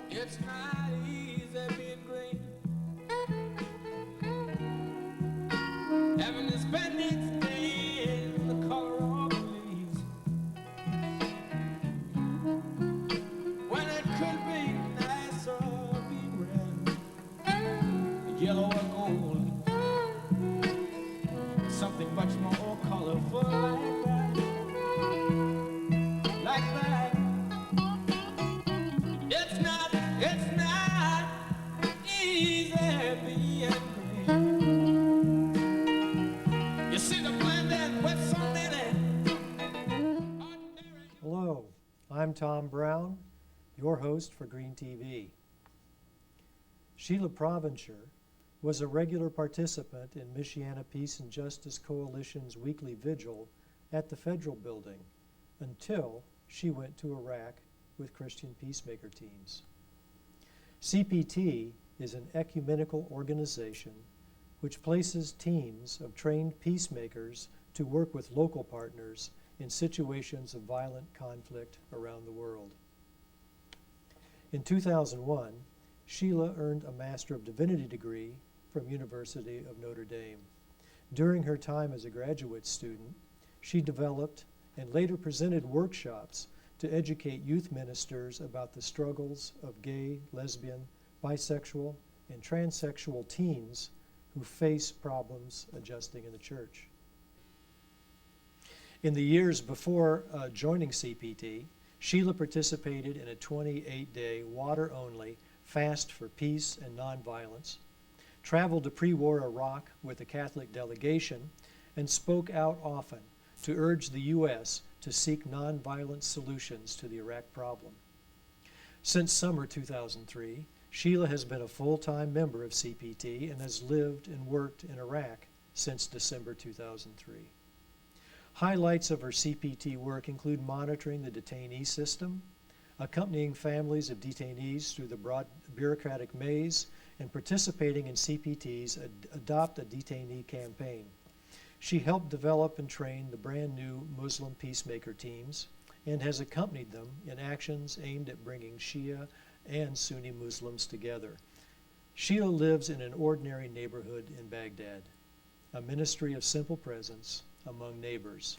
It's not easy being green, having to spend each day in the color of the leaves, when it could be nicer being red, yellow or gold, something much more colorful like that, like that. It's not easy being green. You see the blending with so many. Hello, I'm Tom Brown, your host for GreenTV. Sheila Provencher was a regular participant in Michiana Peace and Justice Coalition's weekly vigil at the Federal Building until she went to Iraq with Christian peacemaker teams. CPT is an ecumenical organization which places teams of trained peacemakers to work with local partners in situations of violent conflict around the world. In 2001, Sheila earned a Master of Divinity degree from University of Notre Dame. During her time as a graduate student, she developed and later presented workshops to educate youth ministers about the struggles of gay, lesbian, bisexual, and transsexual teens who face problems adjusting in the church. In the years before joining CPT, Sheila participated in a 28-day water-only fast for peace and nonviolence, traveled to pre-war Iraq with a Catholic delegation, and spoke out often to urge the U.S. to seek nonviolent solutions to the Iraq problem. Since summer 2003, Sheila has been a full-time member of CPT and has lived and worked in Iraq since December 2003. Highlights of her CPT work include monitoring the detainee system, accompanying families of detainees through the broad bureaucratic maze, and participating in CPT's Adopt a Detainee campaign. She helped develop and train the brand new Muslim peacemaker teams and has accompanied them in actions aimed at bringing Shia and Sunni Muslims together. Sheila lives in an ordinary neighborhood in Baghdad, a ministry of simple presence among neighbors.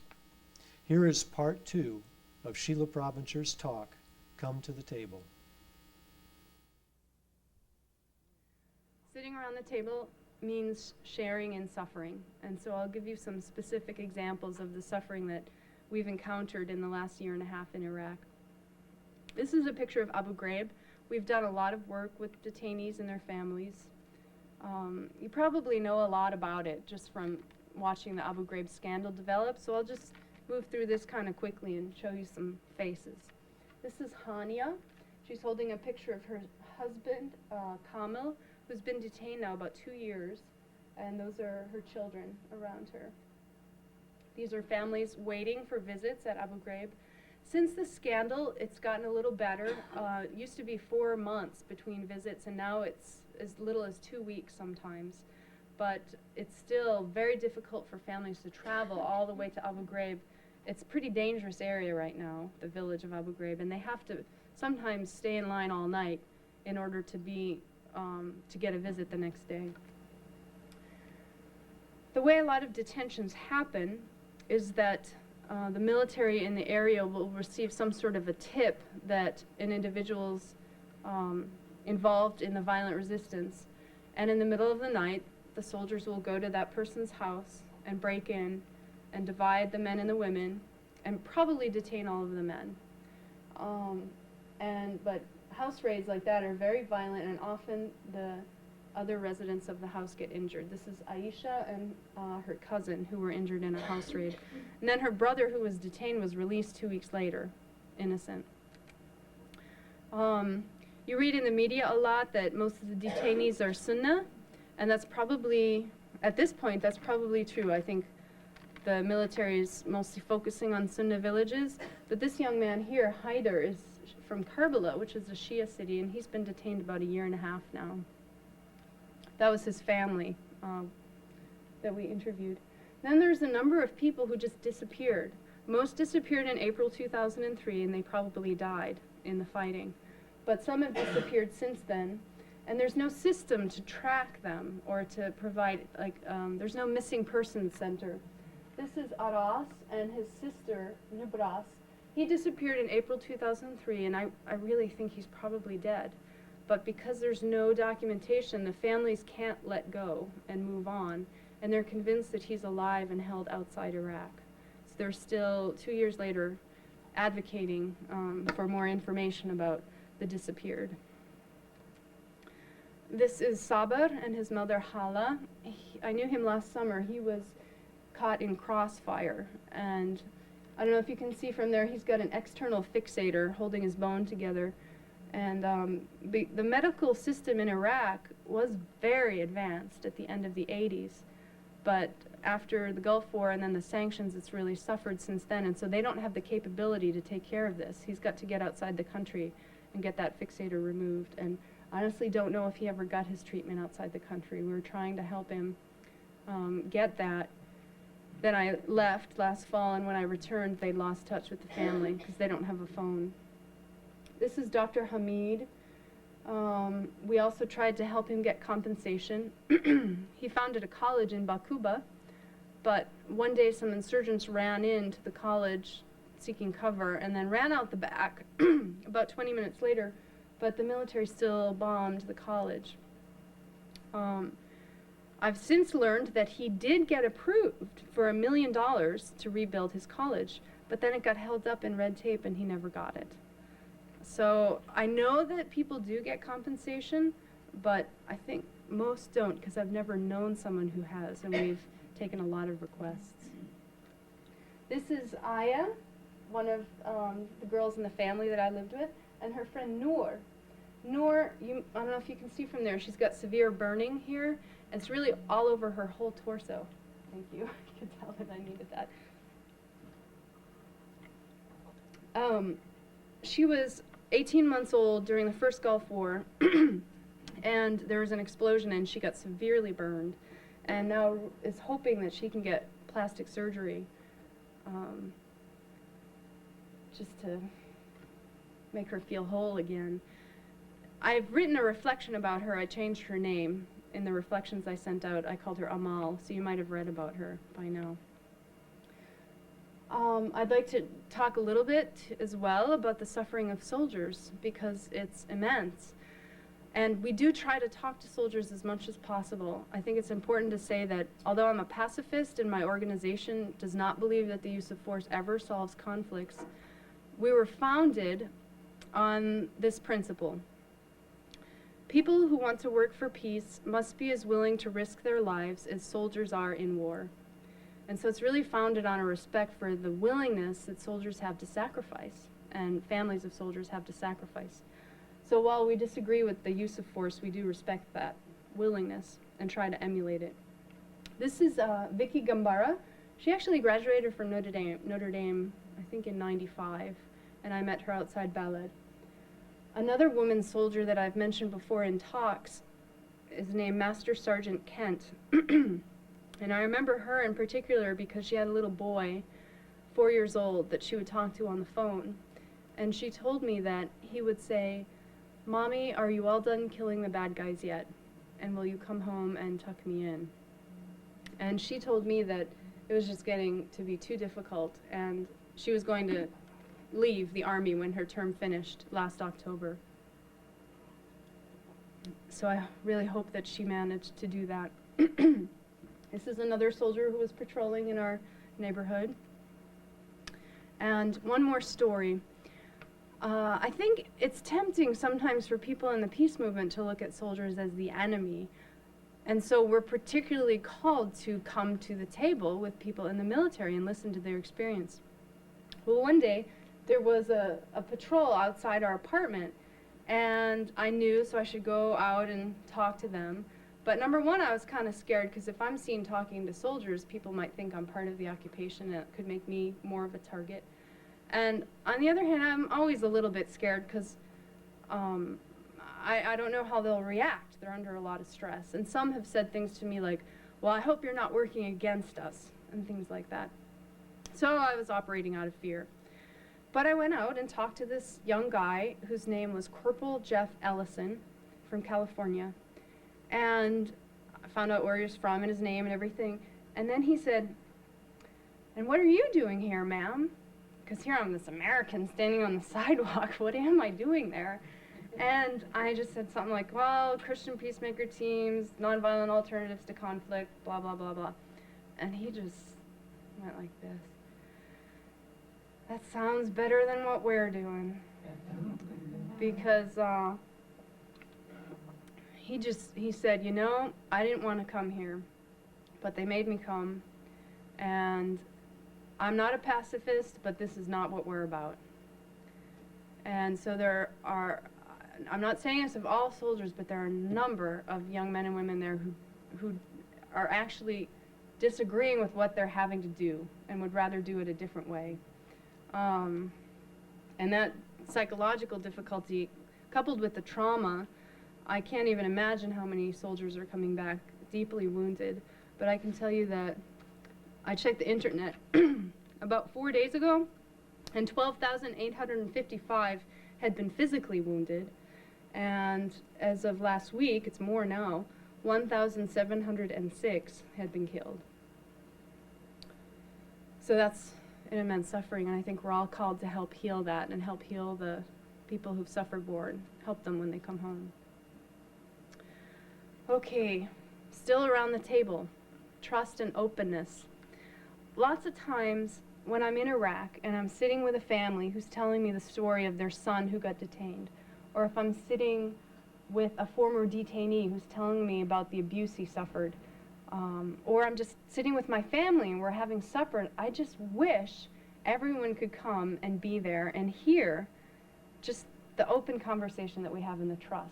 Here is part 2 of Sheila Provencher's talk, Come to the Table. Sitting around the table means sharing in suffering, and so I'll give you some specific examples of the suffering that we've encountered in the last year and a half in Iraq. This is a picture of Abu Ghraib. We've done a lot of work with detainees and their families. You probably know a lot about it just from watching the Abu Ghraib scandal develop, so I'll just move through this kind of quickly and show you some faces. This is Hania. She's holding a picture of her husband, Kamil, who's been detained now about 2 years, and those are her children around her. These are families waiting for visits at Abu Ghraib. Since the scandal, it's gotten a little better. It used to be 4 months between visits, and now it's as little as 2 weeks sometimes. But it's still very difficult for families to travel all the way to Abu Ghraib. It's a pretty dangerous area right now, the village of Abu Ghraib, and they have to sometimes stay in line all night in order to get a visit the next day. The way a lot of detentions happen is that the military in the area will receive some sort of a tip that an individual's involved in the violent resistance, and in the middle of the night the soldiers will go to that person's house and break in and divide the men and the women and probably detain all of the men. But house raids like that are very violent, and often the other residents of the house get injured. This is Aisha and her cousin who were injured in a house raid. And then her brother, who was detained, was released 2 weeks later, innocent. You read in the media a lot that most of the detainees are Sunnah, and that's probably, at this point, that's probably true. I think the military is mostly focusing on Sunnah villages, but this young man here, Haider, is from Karbala, which is a Shia city, and he's been detained about 1.5 years now. That was his family that we interviewed. Then there's a number of people who just disappeared. Most disappeared in April 2003, and they probably died in the fighting. But some have disappeared since then, and there's no system to track them or to provide, there's no missing persons center. This is Aras and his sister, Nubras. He disappeared in April 2003, and I really think he's probably dead. But because there's no documentation, the families can't let go and move on, and they're convinced that he's alive and held outside Iraq. So they're still, 2 years later, advocating for more information about the disappeared. This is Saber and his mother Hala. I knew him last summer. He was caught in crossfire, and I don't know if you can see from there, he's got an external fixator holding his bone together. And the medical system in Iraq was very advanced at the end of the 80s. But after the Gulf War and then the sanctions, it's really suffered since then. And so they don't have the capability to take care of this. He's got to get outside the country and get that fixator removed. And I honestly don't know if he ever got his treatment outside the country. We were trying to help him get that. Then I left last fall, and when I returned, they lost touch with the family because they don't have a phone. This is Dr. Hamid. We also tried to help him get compensation. He founded a college in Bakuba, but one day some insurgents ran into the college seeking cover and then ran out the back about 20 minutes later, but the military still bombed the college. I've since learned that he did get approved for $1 million to rebuild his college, but then it got held up in red tape and he never got it. So I know that people do get compensation, but I think most don't because I've never known someone who has, and we've taken a lot of requests. This is Aya, one of the girls in the family that I lived with, and her friend Noor. Noor, I don't know if you can see from there, she's got severe burning here. It's really all over her whole torso. Thank you. I could tell that I needed that. She was 18 months old during the first Gulf War, and there was an explosion and she got severely burned, and now is hoping that she can get plastic surgery just to make her feel whole again. I've written a reflection about her. I changed her name. In the reflections I sent out, I called her Amal, so you might have read about her by now. I'd like to talk a little bit as well about the suffering of soldiers because it's immense. And we do try to talk to soldiers as much as possible. I think it's important to say that although I'm a pacifist and my organization does not believe that the use of force ever solves conflicts, we were founded on this principle. People who want to work for peace must be as willing to risk their lives as soldiers are in war. And so it's really founded on a respect for the willingness that soldiers have to sacrifice and families of soldiers have to sacrifice. So while we disagree with the use of force, we do respect that willingness and try to emulate it. This is Vicky Gambara. She actually graduated from Notre Dame, I think in '95, and I met her outside Balad. Another woman soldier that I've mentioned before in talks is named Master Sergeant Kent. And I remember her in particular because she had a little boy, 4 years old, that she would talk to on the phone. And she told me that he would say, "Mommy, are you all done killing the bad guys yet? And will you come home and tuck me in?" And she told me that it was just getting to be too difficult, and she was going to leave the Army when her term finished last October. So I really hope that she managed to do that. This is another soldier who was patrolling in our neighborhood. And one more story. I think it's tempting sometimes for people in the peace movement to look at soldiers as the enemy. And so we're particularly called to come to the table with people in the military and listen to their experience. Well, one day, there was a patrol outside our apartment, and I knew, so I should go out and talk to them. But number one, I was kind of scared, because if I'm seen talking to soldiers, people might think I'm part of the occupation, and it could make me more of a target. And on the other hand, I'm always a little bit scared, because I don't know how they'll react. They're under a lot of stress. And some have said things to me like, "Well, I hope you're not working against us." and things like that. So I was operating out of fear. But I went out and talked to this young guy whose name was Corporal Jeff Ellison from California. And I found out where he was from and his name and everything. And then he said, "And what are you doing here, ma'am?" Because here I'm this American standing on the sidewalk. What am I doing there? And I just said something like, well, Christian peacemaker teams, nonviolent alternatives to conflict, blah, blah, blah, blah. And he just went like this. That sounds better than what we're doing. Because he said, you know, I didn't want to come here, but they made me come. And I'm not a pacifist, but this is not what we're about. And so there are, I'm not saying this of all soldiers, but there are a number of young men and women there who are actually disagreeing with what they're having to do and would rather do it a different way. And that psychological difficulty, coupled with the trauma, I can't even imagine how many soldiers are coming back deeply wounded. But I can tell you that I checked the internet about 4 days ago, and 12,855 had been physically wounded. And as of last week, it's more now, 1,706 had been killed. So that's an immense suffering, and I think we're all called to help heal that and help heal the people who've suffered war and help them when they come home. Okay, still around the table, trust and openness. Lots of times when I'm in Iraq and I'm sitting with a family who's telling me the story of their son who got detained, or if I'm sitting with a former detainee who's telling me about the abuse he suffered, or I'm just sitting with my family and we're having supper, I just wish everyone could come and be there and hear just the open conversation that we have in the trust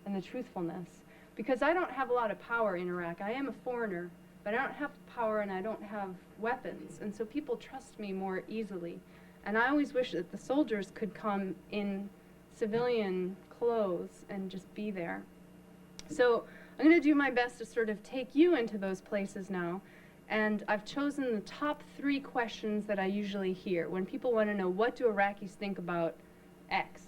and the truthfulness. Because I don't have a lot of power in Iraq. I am a foreigner, but I don't have power and I don't have weapons. And so people trust me more easily. And I always wish that the soldiers could come in civilian clothes and just be there. So I'm going to do my best to sort of take you into those places now. And I've chosen the top 3 questions that I usually hear when people want to know, what do Iraqis think about X?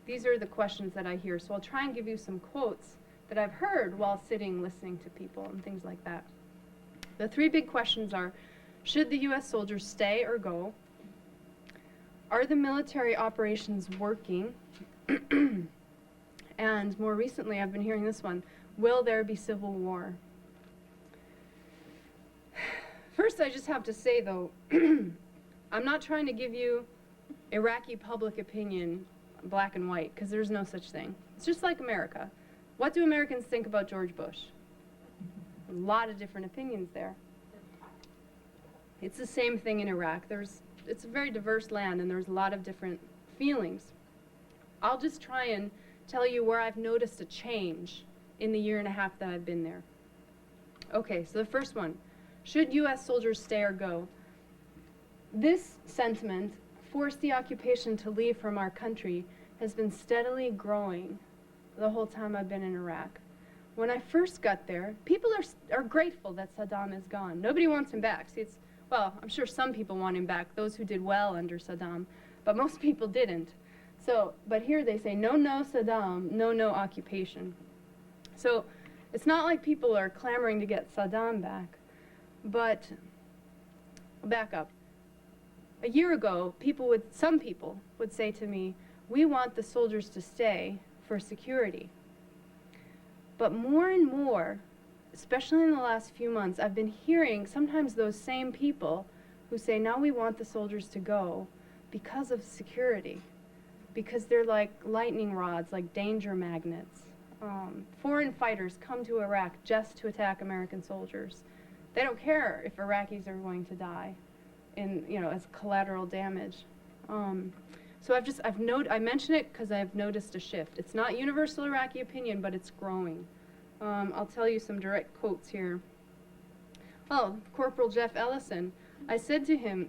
These are the questions that I hear. So I'll try and give you some quotes that I've heard while sitting listening to people and things like that. The 3 big questions are, should the U.S. soldiers stay or go? Are the military operations working? And more recently, I've been hearing this one, will there be civil war? First, I just have to say, though, I'm not trying to give you Iraqi public opinion, black and white, because there's no such thing. It's just like America. What do Americans think about George Bush? A lot of different opinions there. It's the same thing in Iraq. It's a very diverse land, and there's a lot of different feelings. I'll just try and tell you where I've noticed a change in the 1.5 years that I've been there. Okay, so the first one, should U.S. soldiers stay or go? This sentiment, force the occupation to leave from our country, has been steadily growing the whole time I've been in Iraq. When I first got there, people are grateful that Saddam is gone. Nobody wants him back. See, well, I'm sure some people want him back, those who did well under Saddam, but most people didn't. So, but here they say, no, no Saddam, no, no occupation. So it's not like people are clamoring to get Saddam back, but back up. A year ago, some people would say to me, we want the soldiers to stay for security. But more and more, especially in the last few months, I've been hearing sometimes those same people who say, now we want the soldiers to go because of security, because they're like lightning rods, like danger magnets. Foreign fighters come to Iraq just to attack American soldiers. They don't care if Iraqis are going to die as collateral damage. So I mention it because I've noticed a shift. It's not universal Iraqi opinion, but it's growing. I'll tell you some direct quotes here. Oh, Corporal Jeff Ellison. I said to him,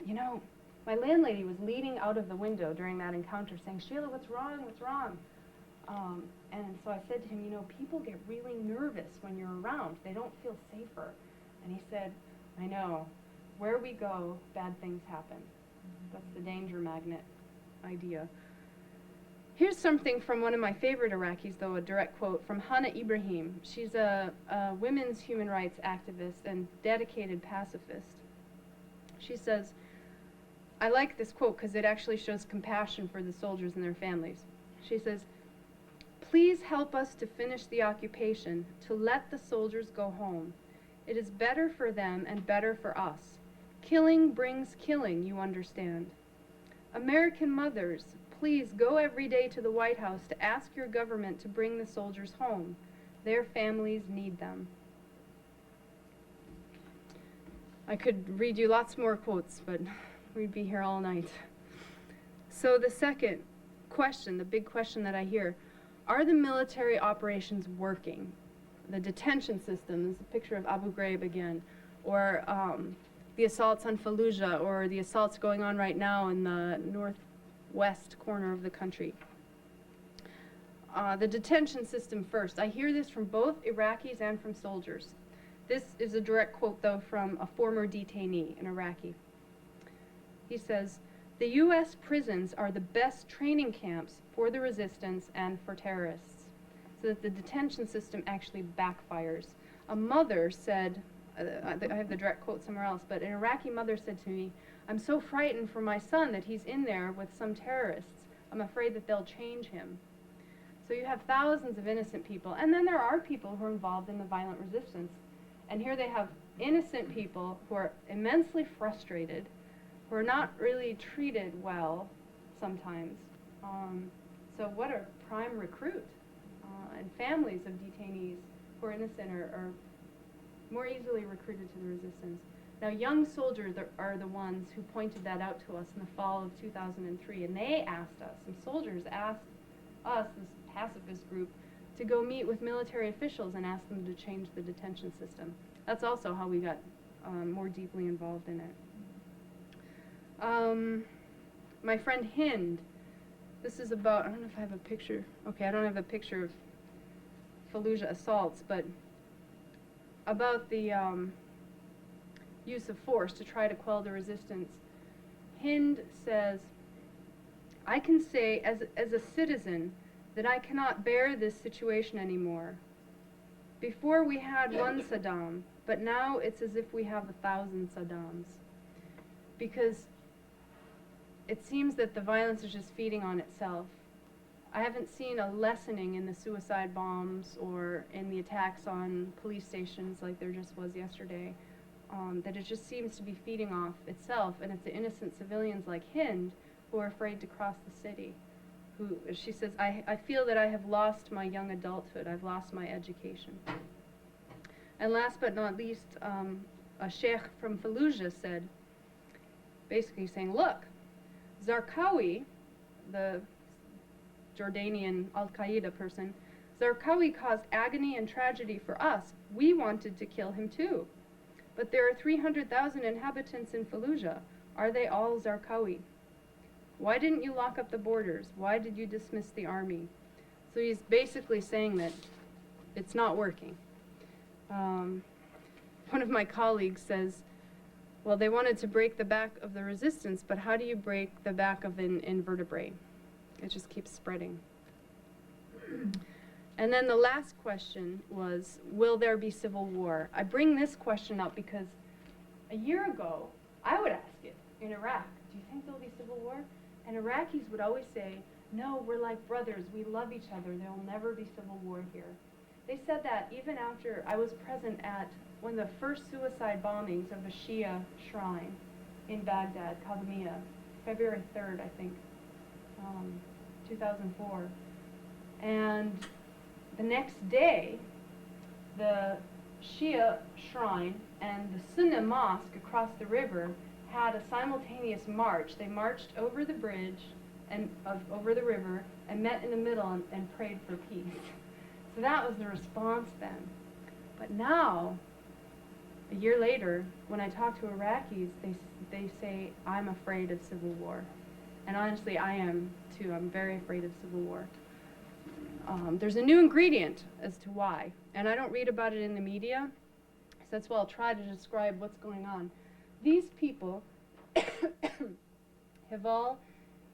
my landlady was leaning out of the window during that encounter saying, Sheila, what's wrong, what's wrong? And so I said to him, people get really nervous when you're around. They don't feel safer. And he said, I know. where we go, bad things happen. That's the danger magnet idea. Here's something from one of my favorite Iraqis, though, a direct quote from Hana Ibrahim. She's a women's human rights activist and dedicated pacifist. She says, I like this quote because it actually shows compassion for the soldiers and their families. She says, please help us to finish the occupation, to let the soldiers go home. It is better for them and better for us. Killing brings killing, you understand. American mothers, please go every day to the White House to ask your government to bring the soldiers home. Their families need them. I could read you lots more quotes, but we'd be here all night. So the second question, the big question that I hear, are the military operations working? The detention systems, a picture of Abu Ghraib again, or the assaults on Fallujah, or the assaults going on right now in the northwest corner of the country. The detention system first. I hear this from both Iraqis and from soldiers. This is a direct quote, though, from a former detainee, an Iraqi. He says, the U.S. prisons are the best training camps for the resistance and for terrorists, so that the detention system actually backfires. A mother said, I have the direct quote somewhere else, but an Iraqi mother said to me, I'm so frightened for my son that he's in there with some terrorists. I'm afraid that they'll change him. So you have thousands of innocent people, and then there are people who are involved in the violent resistance. And here they have innocent people who are immensely frustrated, who are not really treated well sometimes. So what a prime recruit. And families of detainees who are innocent are more easily recruited to the resistance. Now, young soldiers are the ones who pointed that out to us in the fall of 2003, and they asked us, some soldiers asked us, this pacifist group, to go meet with military officials and ask them to change the detention system. That's also how we got more deeply involved in it. My friend Hind, this is about, I don't know if I have a picture. Okay, I don't have a picture of Fallujah assaults, but about the use of force to try to quell the resistance. Hind says, I can say as a citizen that I cannot bear this situation anymore. Before we had one Saddam, but now it's as if we have 1,000 Saddams. Because it seems that the violence is just feeding on itself. I haven't seen a lessening in the suicide bombs or in the attacks on police stations like there just was yesterday. That it just seems to be feeding off itself, and it's the innocent civilians like Hind who are afraid to cross the city. Who, she says, I feel that I have lost my young adulthood, I've lost my education. And last but not least, a sheikh from Fallujah said, basically saying, look, Zarqawi, the Jordanian Al-Qaeda person, Zarqawi caused agony and tragedy for us. We wanted to kill him too. But there are 300,000 inhabitants in Fallujah. Are they all Zarqawi? Why didn't you lock up the borders? Why did you dismiss the army? So he's basically saying that it's not working. One of my colleagues says, well, they wanted to break the back of the resistance, but how do you break the back of an invertebrate? It just keeps spreading. And then the last question was, will there be civil war? I bring this question up because a year ago, I would ask it in Iraq, do you think there'll be civil war? And Iraqis would always say, no, we're like brothers, we love each other, there will never be civil war here. They said that even after I was present at one of the first suicide bombings of a Shia shrine in Baghdad, Kazimiya, February 3rd, I think, 2004. And the next day, the Shia shrine and the Sunnah mosque across the river had a simultaneous march. They marched over the bridge and over the river and met in the middle and prayed for peace. So that was the response then. But now, a year later, when I talk to Iraqis, they say, I'm afraid of civil war. And honestly, I am too. I'm very afraid of civil war. There's a new ingredient as to why, and I don't read about it in the media, so that's why I'll try to describe what's going on. These people have all,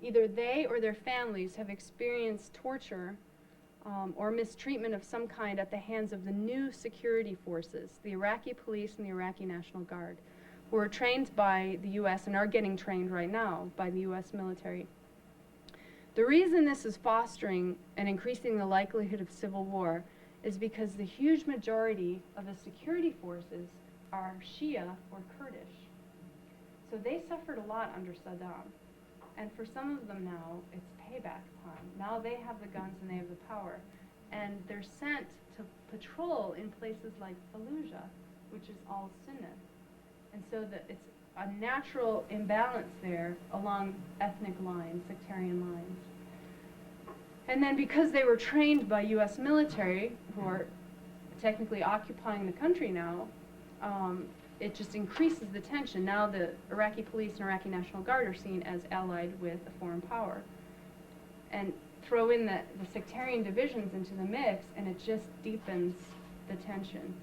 either they or their families have experienced torture or mistreatment of some kind at the hands of the new security forces, the Iraqi police and the Iraqi National Guard, who are trained by the U.S. and are getting trained right now by the U.S. military. The reason this is fostering and increasing the likelihood of civil war is because the huge majority of the security forces are Shia or Kurdish. So they suffered a lot under Saddam. And for some of them now, it's payback time. Now they have the guns and they have the power. And they're sent to patrol in places like Fallujah, which is all Sunni. And so that it's a natural imbalance there along ethnic lines, sectarian lines. And then because they were trained by U.S. military, who are technically occupying the country now, it just increases the tension. Now the Iraqi police and Iraqi National Guard are seen as allied with a foreign power. And throw in the sectarian divisions into the mix, and it just deepens the tension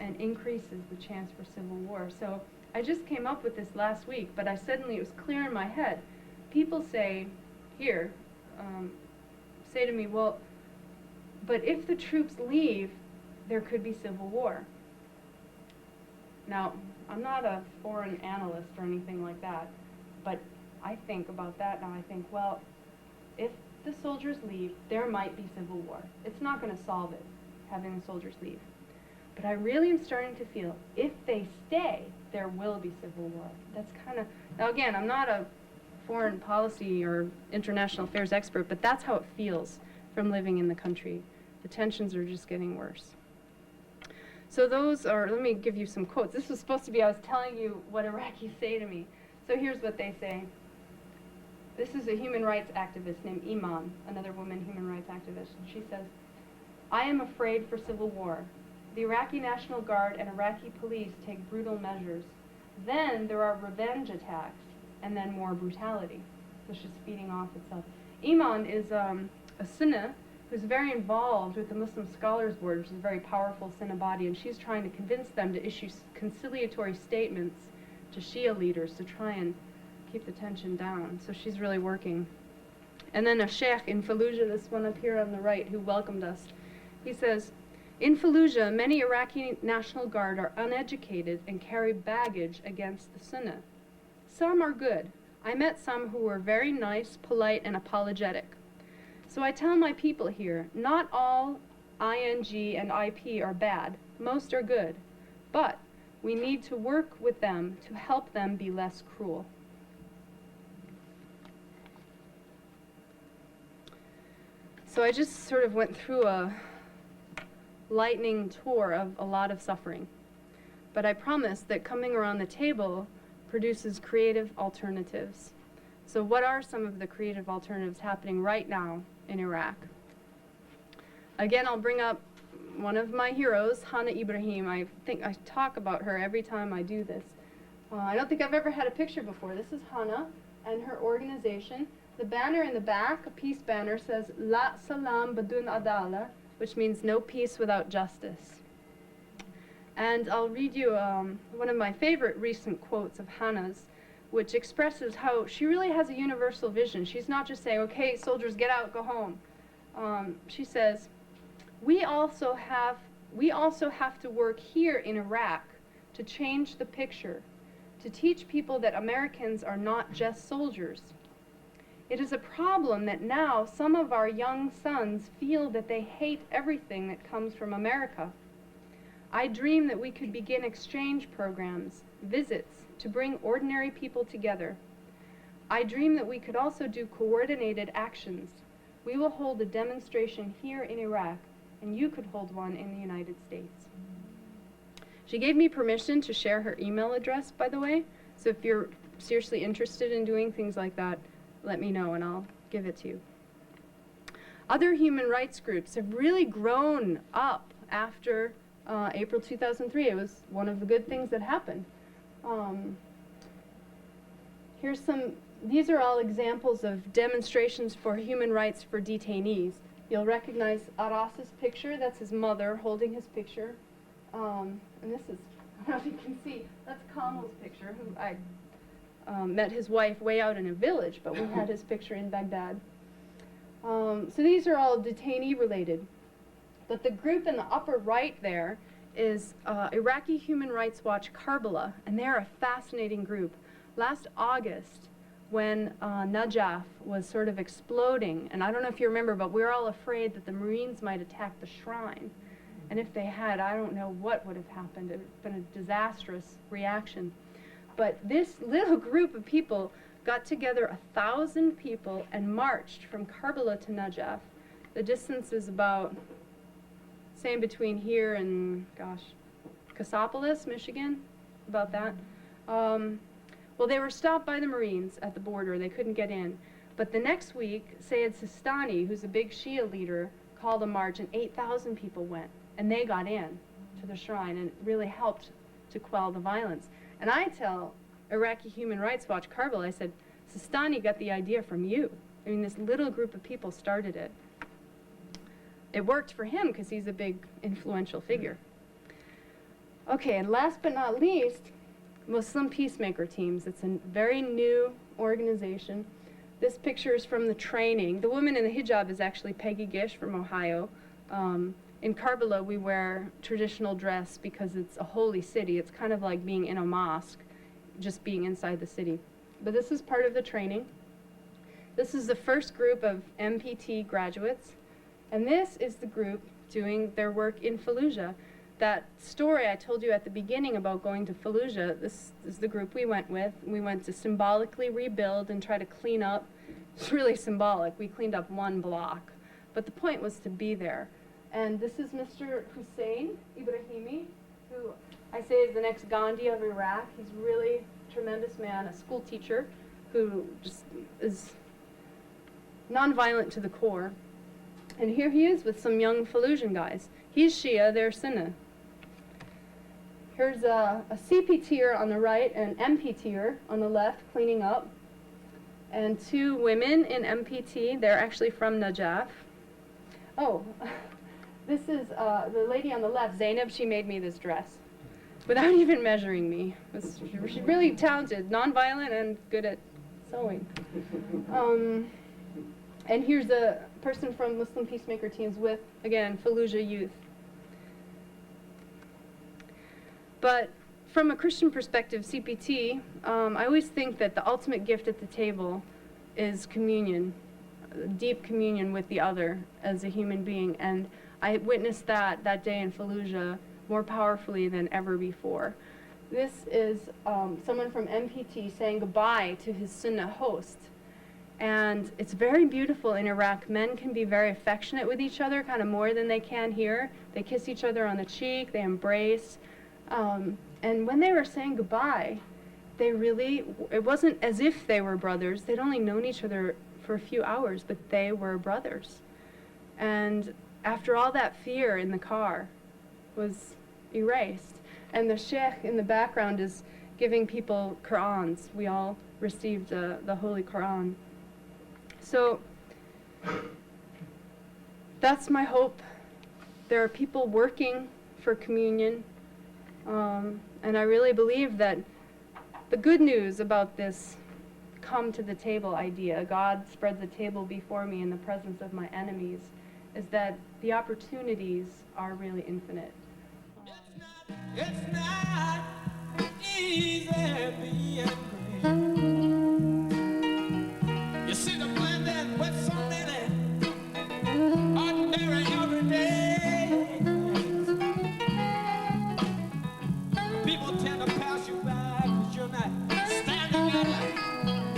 and increases the chance for civil war. So I just came up with this last week, but it was clear in my head. People say to me, well, but if the troops leave, there could be civil war. Now, I'm not a foreign analyst or anything like that, but I think about that now. I think, well, if the soldiers leave, there might be civil war. It's not going to solve it, having the soldiers leave. But I really am starting to feel, if they stay, there will be civil war. That's kind of, now again, I'm not a foreign policy or international affairs expert, but that's how it feels from living in the country. The tensions are just getting worse. So those are, let me give you some quotes. This was supposed to be, I was telling you what Iraqis say to me. So here's what they say. This is a human rights activist named Iman, another woman human rights activist. She says, I am afraid for civil war. The Iraqi National Guard and Iraqi police take brutal measures. Then there are revenge attacks, and then more brutality. So it's just feeding off itself. Iman is a Sunni who's very involved with the Muslim Scholars Board, which is a very powerful Sunni body, and she's trying to convince them to issue conciliatory statements to Shia leaders to try and keep the tension down. So she's really working. And then a sheikh in Fallujah, this one up here on the right, who welcomed us, he says, in Fallujah, many Iraqi National Guard are uneducated and carry baggage against the Sunni. Some are good. I met some who were very nice, polite, and apologetic. So I tell my people here, not all ING and IP are bad. Most are good. But we need to work with them to help them be less cruel. So I just sort of went through a lightning tour of a lot of suffering. But I promise that coming around the table produces creative alternatives. So what are some of the creative alternatives happening right now in Iraq? Again, I'll bring up one of my heroes, Hana Ibrahim. I think I talk about her every time I do this. I don't think I've ever had a picture before. This is Hana and her organization. The banner in the back, a peace banner, says La Salam Badun Adala, which means no peace without justice. And I'll read you one of my favorite recent quotes of Hana's, which expresses how she really has a universal vision. She's not just saying, okay, soldiers, get out, go home. She says, we also have to work here in Iraq to change the picture, to teach people that Americans are not just soldiers. It is a problem that now some of our young sons feel that they hate everything that comes from America. I dream that we could begin exchange programs, visits, to bring ordinary people together. I dream that we could also do coordinated actions. We will hold a demonstration here in Iraq, and you could hold one in the United States. She gave me permission to share her email address, by the way, so if you're seriously interested in doing things like that, let me know and I'll give it to you. Other human rights groups have really grown up after April 2003. It was one of the good things that happened. These are all examples of demonstrations for human rights for detainees. You'll recognize Aras's picture. That's his mother holding his picture. And this is I don't know if you can see, that's Kamal's picture, who I met his wife way out in a village, but we had his picture in Baghdad. So these are all detainee related. But the group in the upper right there is Iraqi Human Rights Watch Karbala, and they're a fascinating group. Last August, when Najaf was sort of exploding, and I don't know if you remember, but we were all afraid that the Marines might attack the shrine. And if they had, I don't know what would have happened. It would have been a disastrous reaction. But this little group of people got together 1,000 people and marched from Karbala to Najaf. The distance is about, say, between here and, gosh, Cassopolis, Michigan, about that. Well, they were stopped by the Marines at the border. They couldn't get in. But the next week, Sayed Sistani, who's a big Shia leader, called a march, and 8,000 people went. And they got in to the shrine, and it really helped to quell the violence. And I tell Iraqi Human Rights Watch Karbala, I said, Sistani got the idea from you. I mean, this little group of people started it. It worked for him because he's a big influential figure. Okay, and last but not least, Muslim peacemaker teams. It's a very new organization. This picture is from the training. The woman in the hijab is actually Peggy Gish from Ohio. In Karbala, we wear traditional dress because it's a holy city. It's kind of like being in a mosque, just being inside the city. But this is part of the training. This is the first group of MPT graduates, and this is the group doing their work in Fallujah. That story I told you at the beginning about going to Fallujah, this is the group we went with. We went to symbolically rebuild and try to clean up. It's really symbolic. We cleaned up one block. But the point was to be there. And this is Mr. Hussein Ibrahimi, who I say is the next Gandhi of Iraq. He's really a tremendous man, a school teacher who just is nonviolent to the core. And here he is with some young Fallujah guys. He's Shia, they're Sunni. Here's a CPTer on the right and MPTer on the left cleaning up. And two women in MPT, they're actually from Najaf. Oh, this is the lady on the left, Zainab. She made me this dress without even measuring me. She's really talented, nonviolent, and good at sewing. And here's a person from Muslim peacemaker teams with, again, Fallujah youth. But from a Christian perspective, CPT, I always think that the ultimate gift at the table is communion, deep communion with the other as a human being. And I witnessed that day in Fallujah more powerfully than ever before. This is someone from MPT saying goodbye to his Sunnah host. And it's very beautiful in Iraq. Men can be very affectionate with each other, kind of more than they can here. They kiss each other on the cheek, they embrace. And when they were saying goodbye, it wasn't as if they were brothers. They'd only known each other for a few hours, but they were brothers. And after all that fear in the car was erased. And the sheikh in the background is giving people Qur'ans. We all received the Holy Qur'an. So that's my hope. There are people working for communion. And I really believe that the good news about this come to the table idea, God spreads the table before me in the presence of my enemies, is that the opportunities are really infinite. It's not easy being great. You see the blending with so many ordinary everyday. People tend to pass you by because you're not standing in it.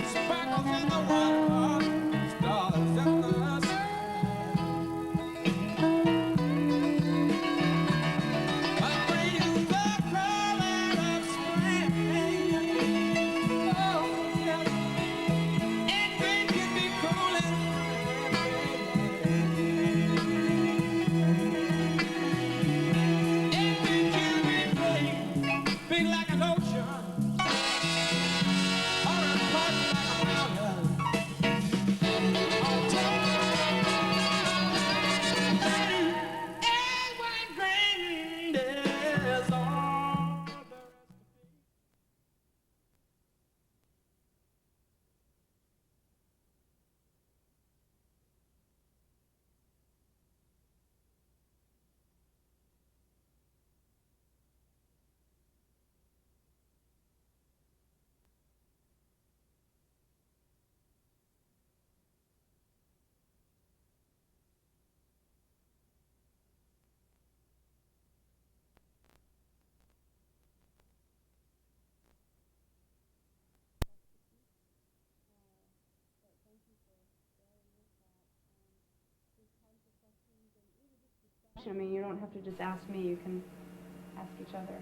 Sparkles in the water, stars in the sky. I breathe the calling of spring. I mean, you don't have to just ask me, you can ask each other.